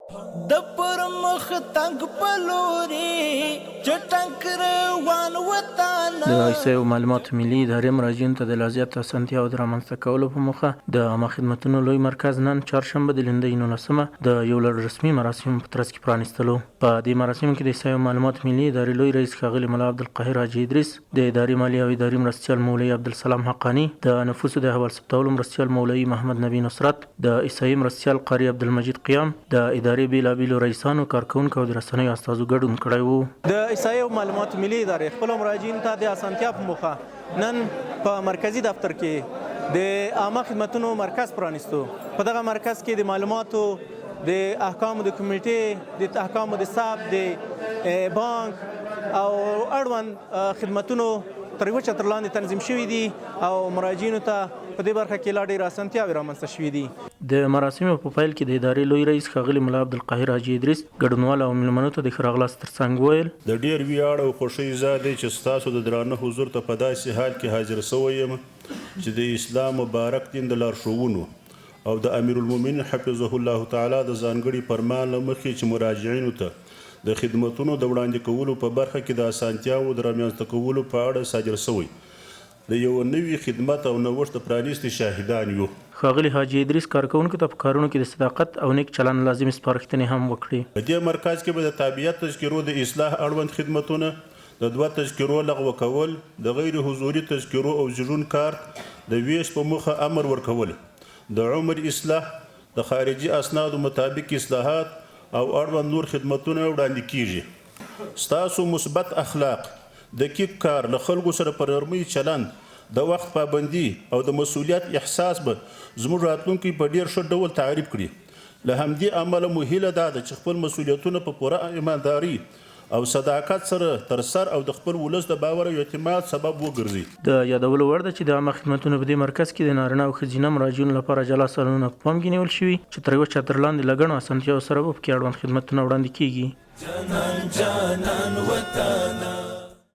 د پر مخ تنگ پلوري چټنګ روان وطن د ایسایو معلومات ملي ادارې مراجعینو ته د لا زیاته اسانتیا او د رامنځته کولو په موخه د عامه خدمتونو لوی مرکز نن چهارشنبه د لندۍ 19 د یو لړ رسمي مراسمو په ترڅ کې پرانیستلو. په دې مراسمو کې د ایسایو معلومات ملي ادارې لوی رئیس ښاغلي ملا عبدالقاهر حاجي ادریس، د ادارې مالي او اداري مرستیال مولوي عبدالسلام حقانی، د نفوسو د احوال ثبتولو مرستیال مولوي محمد نبی نصرت، د ایسایي مرستیال قاری عبدالمجید قیام، د ادارې بیلابیلو رئیسانو، کارکونکو او د رسنیو استازو ګډون کړی وو. د ایسایو معلومات ملي ادارې خپلو مراجعینو ته د اسانتیا په موخه نن په مرکزي دفتر کې د عامه خدمتونو مرکز پرانیستو. په دغه مرکز کې د معلوماتو د احکامو د کمیټې، د احکامو د ثبت، د بانک او اړوند خدمتونو تر یوه چتر لاندې تنظیم شوي دي او مراجعینو ته په دې برخه کې لا ډېرې اسانتیاوې رامنځته شوي دي. د مراسمو په پیل کې د ادارې لوی رئیس ښاغلي ملا عبدالقاهر حاجي ادریس ګډونوالو او مېلمنو ته د ښه راغلاست ترڅنګ وویل: د ډېر ویاړ او خوښۍ ځای دی چې ستاسو د درانه حضور ته په داسې حال کې حاضر شوی یم چې د اسلام مبارک دین د لارښوونو او د امیر المؤمنین حفظه الله تعالی د ځانګړي فرمان له مخې چې مراجعینو ته د خدمتونو د وړاندې کولو په برخه کې د اسانتیاوو د رامنځته کولو په اړه صادر شوی د یو نوي خدمت او نوښت د پرانیستې شاهدان یو. ښاغلي حاجي ادریس کارکوونکو ته په کارونو کې د صداقت او نیک چلند لازمي سپارښتنې هم وکړي. په دې مرکز کې به د تابعیت تذکرو د اصلاح اړوند خدمتونه، د 2 تذکرو لغوه کول، د غیر حضوري تذکرو او ژوند کارت د ویش په موخه امر ورکول، د عمر اصلاح، د خارجي اسنادو مطابق اصلاحات او اړوند نور خدمتونه وړاندې کیږي. ستاسو مثبت اخلاق، دقیق کار، له خلکو سره په نرمۍ چلند، د وخت پابندي او د مسؤلیت احساس به زموږ راتلونکي په ډیر ښه ډول تعریف کړي. له همدې امله مو هیله دا ده چې خپل مسؤلیتونه په پوره ایمانداري او صداقت سره تر سر او د خپل ولس د باور او اعتماد سبب وګرځي. د یادولو وړ ده چې د عامه خدمتونو په دې مرکز کې د نارینه او ښځینه مراجعینو لپاره جلا سالونونه په پام کې نیول شوي چې تر یوه چتر لاندې له ګڼو اسانتیاوو سره به پکې اړوند خدمتونه وړاندې کیږي. جانان جانان وطن